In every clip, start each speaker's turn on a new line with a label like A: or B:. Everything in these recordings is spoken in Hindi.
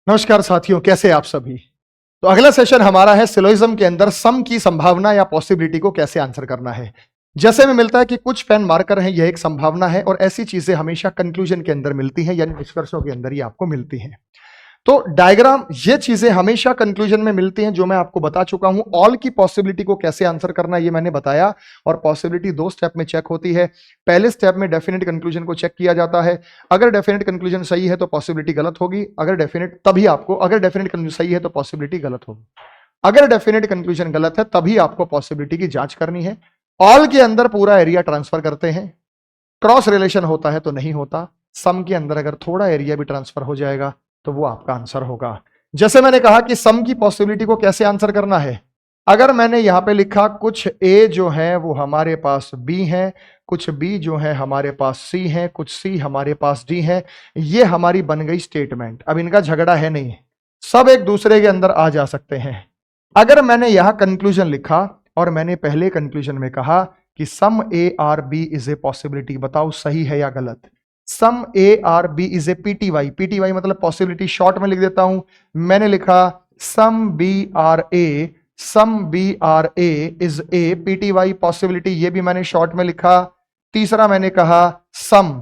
A: नमस्कार साथियों, कैसे आप सभी। तो अगला सेशन हमारा है सिलोजिज्म के अंदर सम की संभावना या पॉसिबिलिटी को कैसे आंसर करना है। जैसे में मिलता है कि कुछ पेन मार्कर हैं, यह एक संभावना है और ऐसी चीजें हमेशा कंक्लूजन के अंदर मिलती हैं, यानी निष्कर्षों के अंदर ही आपको मिलती हैं। तो डायग्राम, ये चीजें हमेशा कंक्लूजन में मिलती हैं, जो मैं आपको बता चुका हूं। ऑल की पॉसिबिलिटी को कैसे आंसर करना है ये मैंने बताया, और पॉसिबिलिटी दो स्टेप में चेक होती है। पहले स्टेप में डेफिनेट कंक्लूजन को चेक किया जाता है। अगर डेफिनेट कंक्लूजन सही है तो पॉसिबिलिटी गलत होगी। अगर डेफिनेट कंक्लूजन सही है तो पॉसिबिलिटी गलत होगी। अगर डेफिनेट कंक्लूजन गलत है तभी आपको पॉसिबिलिटी की जांच करनी है। ऑल के अंदर पूरा एरिया ट्रांसफर करते हैं, क्रॉस रिलेशन होता है तो नहीं होता। सम के अंदर अगर थोड़ा एरिया भी ट्रांसफर हो जाएगा तो वो आपका आंसर होगा। जैसे मैंने कहा कि सम की पॉसिबिलिटी को कैसे आंसर करना है। अगर मैंने यहां पे लिखा कुछ ए जो है वो हमारे पास बी है, कुछ बी जो है हमारे पास सी है, कुछ सी हमारे पास डी है, ये हमारी बन गई स्टेटमेंट। अब इनका झगड़ा है नहीं, सब एक दूसरे के अंदर आ जा सकते हैं। अगर मैंने यहां कंक्लूजन लिखा और मैंने पहले कंक्लूजन में कहा कि some A are B is a possibility, बताओ सही है या गलत। Some A are B is a PTY, PTY मतलब पॉसिबिलिटी, शॉर्ट में लिख देता हूं। मैंने लिखा some B are A, some B are A is a PTY possibility, ये भी मैंने शॉर्ट में लिखा। तीसरा मैंने कहा some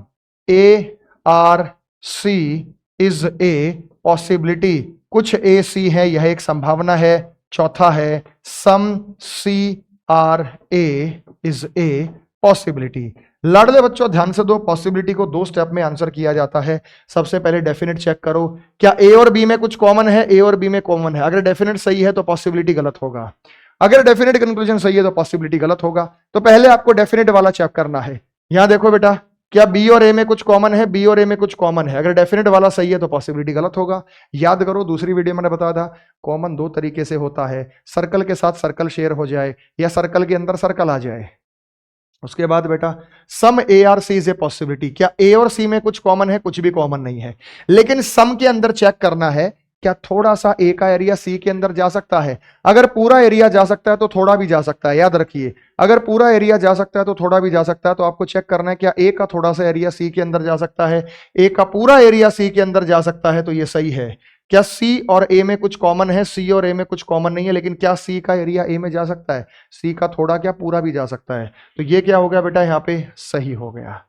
A: A are C is a possibility, कुछ ए सी है, यह एक संभावना है। चौथा है some C are A is a possibility. लाडले बच्चों ध्यान से दो, पॉसिबिलिटी को दो स्टेप में आंसर किया जाता है। सबसे पहले डेफिनेट चेक करो, क्या ए और बी में कुछ कॉमन है। ए और बी में कॉमन है, अगर डेफिनेट सही है तो पॉसिबिलिटी गलत होगा। अगर डेफिनेट कंक्लूजन सही है तो पॉसिबिलिटी गलत होगा। तो पहले आपको डेफिनेट वाला चेक करना है। यहां देखो बेटा, क्या बी और ए में कुछ कॉमन है। बी और ए में कुछ कॉमन है, अगर डेफिनेट वाला सही है तो पॉसिबिलिटी गलत होगा। याद करो, दूसरी वीडियो मैंने बताया था कॉमन दो तरीके से होता है, सर्कल के साथ सर्कल शेयर हो जाए या सर्कल के अंदर सर्कल आ जाए। उसके बाद बेटा some A are C is a possibility, क्या ए और सी में कुछ कॉमन है, कुछ भी कॉमन नहीं है, लेकिन सम के अंदर चेक करना है क्या थोड़ा सा ए का एरिया सी के अंदर जा सकता है। अगर पूरा एरिया जा सकता है तो थोड़ा भी जा सकता है, याद रखिए, अगर पूरा एरिया जा सकता है तो थोड़ा भी जा सकता है। तो आपको चेक करना है क्या ए का थोड़ा सा एरिया सी के अंदर जा सकता है, ए का पूरा एरिया सी के अंदर जा सकता है, तो ये सही है। क्या सी और ए में कुछ कॉमन है, सी और ए में कुछ कॉमन नहीं है, लेकिन क्या सी का एरिया ए में जा सकता है, सी का थोड़ा क्या पूरा भी जा सकता है। तो ये क्या हो गया बेटा, यहां पे सही हो गया।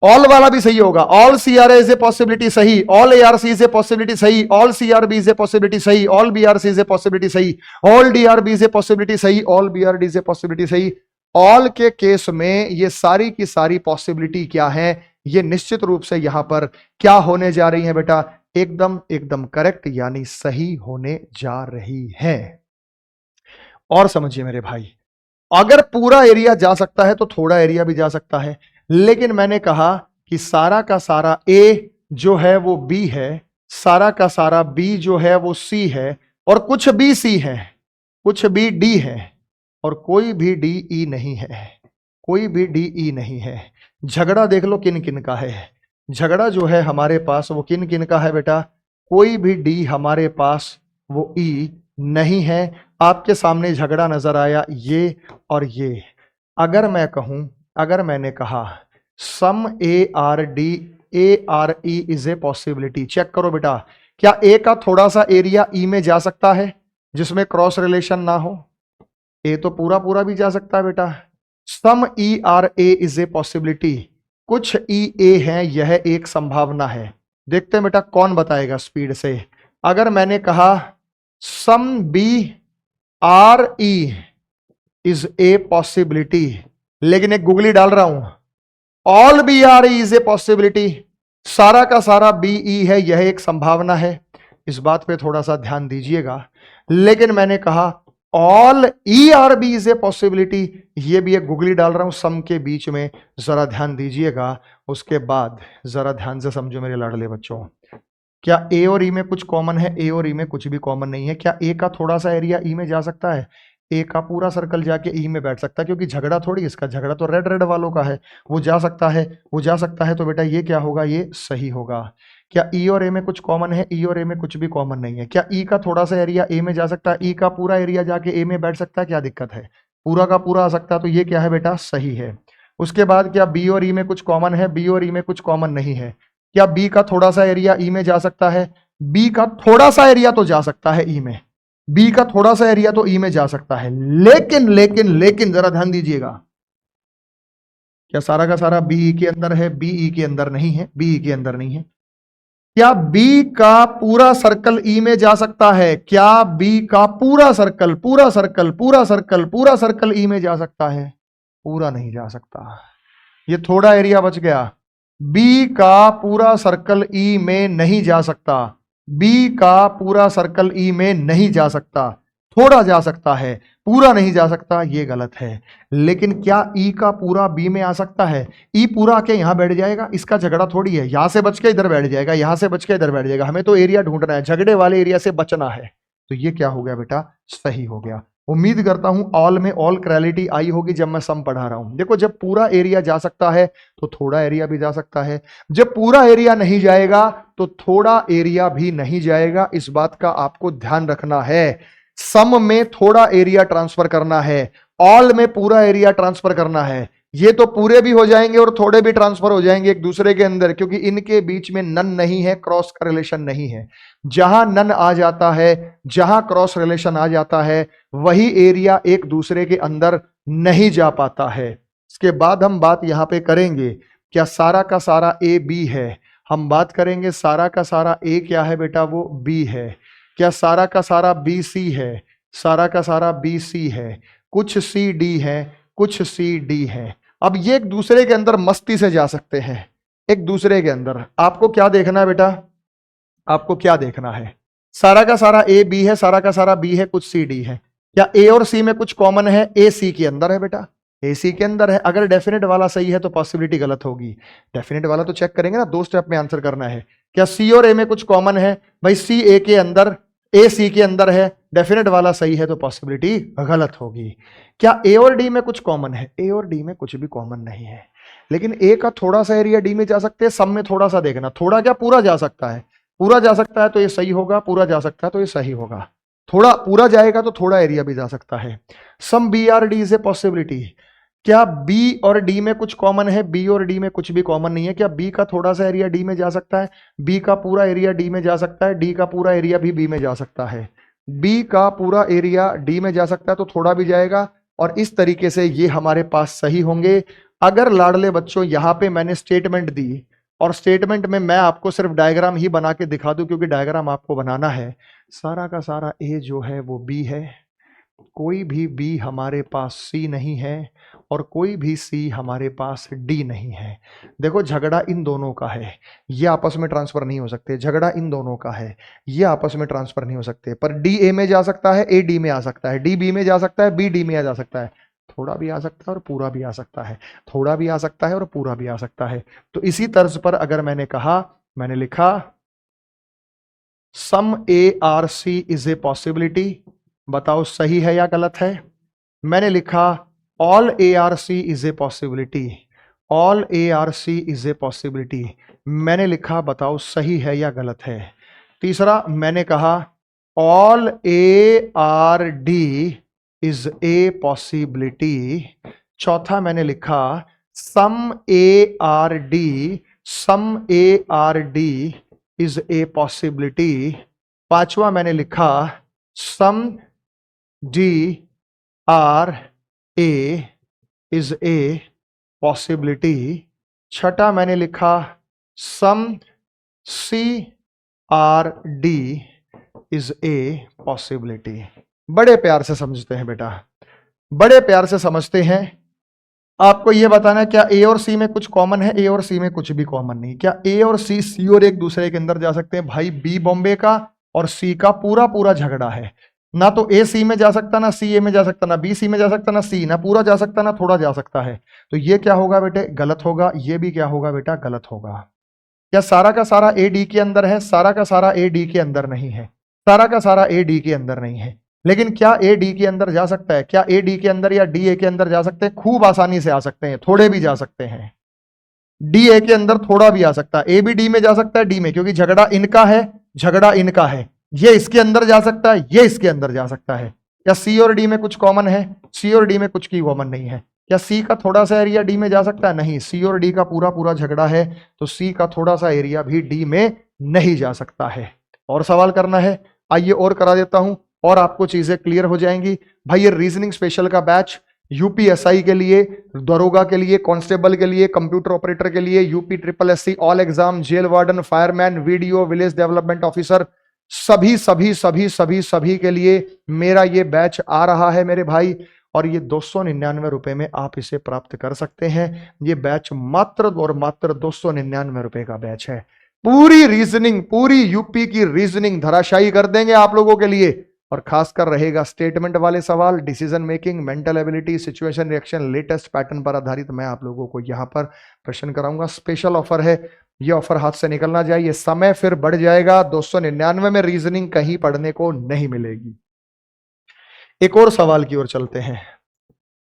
A: ऑल वाला भी सही होगा, all C are is a possibility सही, all A are C is a possibility सही, all C are B is a possibility सही, all B are C is a possibility सही, all D are B is a possibility सही, all B are D is a possibility सही। ऑल के केस में ये सारी की सारी पॉसिबिलिटी क्या है, ये निश्चित रूप से यहां पर क्या होने जा रही है बेटा, एकदम एकदम करेक्ट, यानी सही होने जा रही है। और समझिए मेरे भाई, अगर पूरा एरिया जा सकता है तो थोड़ा एरिया भी जा सकता है, लेकिन मैंने कहा कि सारा का सारा ए जो है वो बी है, सारा का सारा बी जो है वो सी है, और कुछ बी सी है, कुछ बी डी है, और कोई भी डी ई नहीं है, कोई भी डी ई नहीं है। झगड़ा देख लो किन किन का है, झगड़ा जो है हमारे पास वो किन किन का है बेटा, कोई भी डी हमारे पास वो ई नहीं है। आपके सामने झगड़ा नजर आया ये और ये। अगर मैं कहूं, अगर मैंने कहा some A are D A are E is a possibility, check करो बेटा, क्या ए का थोड़ा सा एरिया ई में जा सकता है जिसमें क्रॉस रिलेशन ना हो। ए तो पूरा पूरा भी जा सकता है बेटा। Some E are A is a possibility, कुछ ई ए है, यह एक संभावना है। देखते हैं बेटा कौन बताएगा स्पीड से। अगर मैंने कहा some B are E is a possibility, लेकिन एक गूगली डाल रहा हूं, all B are E is a possibility, सारा का सारा बी ई है, यह एक संभावना है। इस बात पे थोड़ा सा ध्यान दीजिएगा। लेकिन मैंने कहा all E are B is a possibility, ये भी एक गूगली डाल रहा हूं सम के बीच में, जरा ध्यान दीजिएगा। उसके बाद जरा ध्यान से समझो मेरे लाडले बच्चों, क्या ए और ई में कुछ कॉमन है, ए और ई में कुछ भी कॉमन नहीं है। क्या ए का थोड़ा सा एरिया ई में जा सकता है, ए का पूरा सर्कल जाके ई में बैठ सकता है, क्योंकि झगड़ा थोड़ी, इसका झगड़ा तो रेड रेड वालों का है, वो जा सकता है, वो जा सकता है। तो बेटा ये क्या होगा, ये सही होगा। क्या ई और ए में कुछ कॉमन है, ई और ए में कुछ भी कॉमन नहीं है। क्या ई का थोड़ा सा एरिया ए में जा सकता है, ई का पूरा एरिया जाके ए में बैठ सकता है, क्या दिक्कत है, पूरा का पूरा आ सकता है। तो ये क्या है बेटा, सही है। उसके बाद क्या बी और ई में कुछ कॉमन है, बी और ई में कुछ कॉमन नहीं है। क्या बी का थोड़ा सा एरिया ई में जा सकता है, बी का थोड़ा सा एरिया तो जा सकता है ई में, बी का थोड़ा सा एरिया तो ई में जा सकता है, लेकिन लेकिन लेकिन जरा ध्यान दीजिएगा, क्या सारा का सारा बी के अंदर है? बी ई के अंदर नहीं है, बी ई के अंदर नहीं है। क्या बी का पूरा सर्कल ई में जा सकता है? क्या बी का पूरा सर्कल पूरा सर्कल पूरा सर्कल पूरा सर्कल ई में जा सकता है? पूरा नहीं जा सकता, ये थोड़ा एरिया बच गया। बी का पूरा सर्कल ई में नहीं जा सकता, बी का पूरा सर्कल ई में नहीं जा सकता, थोड़ा जा सकता है, पूरा नहीं जा सकता, ये गलत है। लेकिन क्या ई का पूरा बी में आ सकता है? ई पूरा आके यहां बैठ जाएगा, इसका झगड़ा थोड़ी है, यहां से बच के इधर बैठ जाएगा, यहां से बच के इधर बैठ जाएगा, हमें तो एरिया ढूंढना है, झगड़े वाले एरिया से बचना है। तो ये क्या हो गया बेटा? सही हो गया। उम्मीद करता हूं ऑल में ऑल क्लैरिटी आई होगी जब मैं सम पढ़ा रहा हूं। देखो, जब पूरा एरिया जा सकता है तो थोड़ा एरिया भी जा सकता है, जब पूरा एरिया नहीं जाएगा तो थोड़ा एरिया भी नहीं जाएगा। इस बात का आपको ध्यान रखना है। सम में थोड़ा एरिया ट्रांसफर करना है, ऑल में पूरा एरिया ट्रांसफर करना है। ये तो पूरे भी हो जाएंगे और थोड़े भी ट्रांसफर हो जाएंगे एक दूसरे के अंदर, क्योंकि इनके बीच में नन नहीं है, क्रॉस का रिलेशन नहीं है। जहां नन आ जाता है, जहां क्रॉस रिलेशन आ जाता है, वही एरिया एक दूसरे के अंदर नहीं जा पाता है। इसके बाद हम बात यहां पे करेंगे, क्या सारा का सारा ए बी है? हम बात करेंगे सारा का सारा ए क्या है बेटा? वो बी है। क्या सारा का सारा बी सी है? सारा का सारा बी सी है। कुछ सी डी है, कुछ सी डी है। अब ये एक दूसरे के अंदर मस्ती से जा सकते हैं, एक दूसरे के अंदर। आपको क्या देखना है बेटा? आपको क्या देखना है? सारा का सारा ए बी है, सारा का सारा बी है, कुछ सी डी है। क्या ए और सी में कुछ कॉमन है? ए सी के अंदर है बेटा, ए सी के अंदर है। अगर डेफिनेट वाला सही है तो पॉसिबिलिटी गलत होगी। डेफिनेट वाला तो चेक करेंगे ना, 2 स्टेप में आंसर करना है। क्या सी और ए में कुछ कॉमन है? भाई सी ए के अंदर, ए सी के अंदर है, डेफिनेट वाला सही है तो पॉसिबिलिटी गलत होगी। क्या ए और डी में कुछ कॉमन है? ए और डी में कुछ भी कॉमन नहीं है, लेकिन ए का थोड़ा सा एरिया डी में जा सकते हैं। सम में थोड़ा सा देखना, थोड़ा क्या पूरा जा सकता है, पूरा जा सकता है तो ये सही होगा, पूरा जा सकता है तो ये सही होगा। थोड़ा पूरा जाएगा तो थोड़ा एरिया भी जा सकता है। Some B are D is a possibility. क्या बी और डी में कुछ कॉमन है? बी और डी में कुछ भी कॉमन नहीं है। क्या बी का थोड़ा सा एरिया डी में जा सकता है? बी का पूरा एरिया डी में जा सकता है, डी का पूरा एरिया भी बी में जा सकता है। बी का पूरा एरिया डी में जा सकता है तो थोड़ा भी जाएगा, और इस तरीके से ये हमारे पास सही होंगे। अगर लाडले बच्चों यहां पे मैंने स्टेटमेंट दी और स्टेटमेंट में मैं आपको सिर्फ डायग्राम ही बना के दिखा दूं, क्योंकि डायग्राम आपको बनाना है। सारा का सारा ए जो है वो बी है, कोई भी बी हमारे पास सी नहीं है, और कोई भी सी हमारे पास डी नहीं है। देखो, झगड़ा इन दोनों का है, ये आपस में ट्रांसफर नहीं हो सकते। झगड़ा इन दोनों का है, ये आपस में ट्रांसफर नहीं हो सकते। पर डी ए में जा सकता है, ए डी में आ सकता है, डी बी में जा सकता है, बी डी में आ जा सकता है। थोड़ा भी आ सकता है और पूरा भी आ सकता है, थोड़ा भी आ सकता है और पूरा भी आ सकता है। तो इसी तर्ज पर अगर मैंने कहा, मैंने लिखा some A are C is a possibility, बताओ सही है या गलत है? मैंने लिखा all A are C is a possibility, all A are C is a possibility, मैंने लिखा बताओ सही है या गलत है? तीसरा मैंने कहा all A are D is a possibility. चौथा मैंने लिखा some A are D, some A are D is a possibility. पांचवा मैंने लिखा some D are A is a possibility. छठा मैंने लिखा some C are D is a possibility. बड़े प्यार से समझते हैं बेटा, बड़े प्यार से समझते हैं। आपको यह बताना है क्या ए और सी में कुछ कॉमन है? ए और सी में कुछ भी कॉमन नहीं। क्या ए और सी और एक दूसरे के अंदर जा सकते हैं? भाई बी बॉम्बे का और सी का पूरा पूरा झगड़ा है। ना तो ए सी में जा सकता, ना सी ए में जा सकता, ना बी सी में जा सकता, ना सी, ना पूरा जा सकता ना थोड़ा जा सकता है। तो ये क्या होगा बेटे? गलत होगा। ये भी क्या होगा बेटा? गलत होगा। क्या सारा का सारा ए डी के अंदर है? सारा का सारा ए डी के अंदर नहीं है, सारा का सारा ए डी के अंदर नहीं है। लेकिन क्या ए डी के अंदर जा सकता है? क्या ए डी के अंदर या डी ए के अंदर जा सकते हैं? खूब आसानी से आ सकते हैं, थोड़े भी जा सकते हैं। डी ए के अंदर थोड़ा भी आ सकता है, ए भी डी में जा सकता है, डी में, क्योंकि झगड़ा इनका है, झगड़ा इनका है। ये इसके अंदर जा सकता है, ये इसके अंदर जा सकता है। क्या सी और डी में कुछ कॉमन है? सी और डी में कुछ की कॉमन नहीं है। क्या सी का थोड़ा सा एरिया डी में जा सकता है? नहीं, सी और डी का पूरा पूरा झगड़ा है, तो सी का थोड़ा सा एरिया भी डी में नहीं जा सकता है। और सवाल करना है? आइए और करा देता हूं और आपको चीजें क्लियर हो जाएंगी। भाई ये रीजनिंग स्पेशल का बैच यूपीएसआई के लिए, दरोगा के लिए, कांस्टेबल के लिए, कंप्यूटर ऑपरेटर के लिए, UP triple SC all exam, jail warden, fireman, video, village development officer, सभी सभी सभी सभी सभी के लिए मेरा ये बैच आ रहा है मेरे भाई। और ये 299 रुपए में आप इसे प्राप्त कर सकते हैं। ये बैच मात्र और मात्र 299 रुपए का बैच है। पूरी रीजनिंग, पूरी यूपी की रीजनिंग धराशायी कर देंगे आप लोगों के लिए। और खासकर रहेगा स्टेटमेंट वाले सवाल, decision making, mental ability, situation reaction, latest pattern पर आधारित मैं आप लोगों को यहां पर प्रश्न कराऊंगा। स्पेशल ऑफर है, ये ऑफर हाथ से निकलना चाहिए, समय फिर बढ़ जाएगा। 299 में रीजनिंग कहीं पढ़ने को नहीं मिलेगी। एक और सवाल की ओर चलते हैं।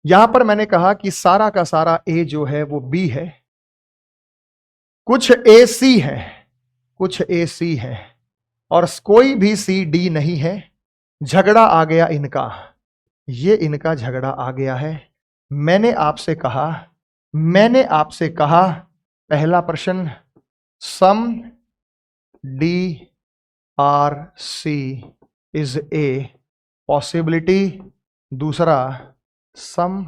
A: यहां पर मैंने कहा कि सारा का सारा ए जो है वो बी है, कुछ ए सी है, कुछ ए सी है, और कोई भी सी डी नहीं है। झगड़ा आ गया इनका, ये इनका झगड़ा आ गया है। मैंने आपसे कहा पहला प्रश्न, some D are C is a possibility. दूसरा, some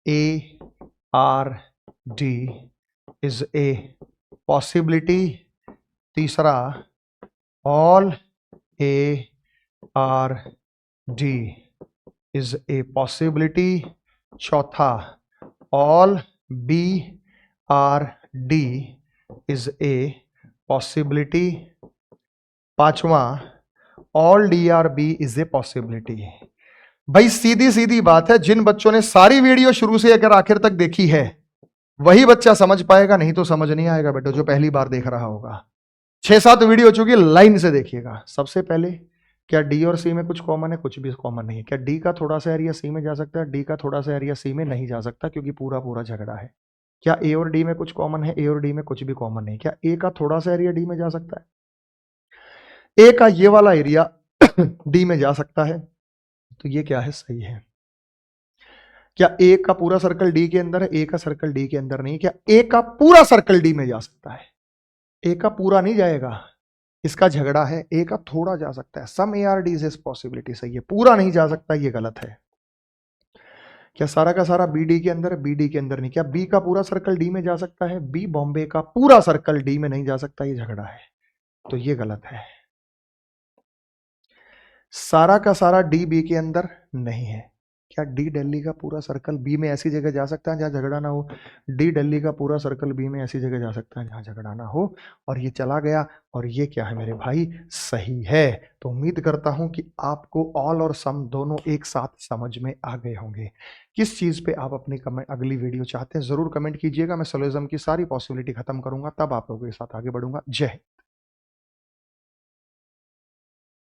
A: A are D is a possibility. तीसरा, all A are D is a possibility. चौथा, all B are D is a possibility. पांचवा, all D are B is a possibility. भाई सीधी सीधी बात है, जिन बच्चों ने सारी वीडियो शुरू से अगर आखिर तक देखी है वही बच्चा समझ पाएगा, नहीं तो समझ नहीं आएगा बेटा, जो पहली बार देख रहा होगा। 6-7 वीडियो हो चुकी, लाइन से देखिएगा। सबसे पहले, क्या डी और सी में कुछ कॉमन है? कुछ भी कॉमन नहीं है। क्या डी का थोड़ा सा एरिया सी में जा सकता है? डी का थोड़ा सा एरिया सी में नहीं जा सकता, क्योंकि पूरा पूरा झगड़ा है। क्या ए और डी में कुछ कॉमन है? ए और डी में कुछ भी कॉमन नहीं। क्या ए का थोड़ा सा एरिया डी में जा सकता है? ए का ये वाला एरिया डी में जा सकता है, तो ये क्या है? सही है। क्या ए का पूरा सर्कल डी के अंदर है? ए का सर्कल डी के अंदर नहीं। क्या ए का पूरा सर्कल डी में जा सकता है? ए का पूरा नहीं जाएगा, इसका झगड़ा है। ए का थोड़ा जा सकता है, some A are D is possibility, सही है। पूरा नहीं जा सकता, ये गलत है। क्या सारा का सारा बी डी के अंदर है? बी डी के अंदर नहीं। क्या बी का पूरा सर्कल डी में जा सकता है? बी बॉम्बे का पूरा सर्कल डी में नहीं जा सकता, ये झगड़ा है, तो ये गलत है। सारा का सारा डी बी के अंदर नहीं है। क्या डी दिल्ली का पूरा सर्कल बी में ऐसी जगह जा सकता है जहां झगड़ा ना हो? डी दिल्ली का पूरा सर्कल बी में ऐसी जगह जा सकता है जहां झगड़ा ना हो, और ये चला गया। और ये क्या है मेरे भाई? सही है। तो उम्मीद करता हूं कि आपको ऑल और सम दोनों एक साथ समझ में आ गए होंगे। किस चीज पे आप अपनी कमेंट, अगली वीडियो चाहते हैं, जरूर कमेंट कीजिएगा। मैं सोलोइज्म की सारी पॉसिबिलिटी खत्म करूंगा, तब आप लोगों के साथ आगे बढ़ूंगा। जय हिंद।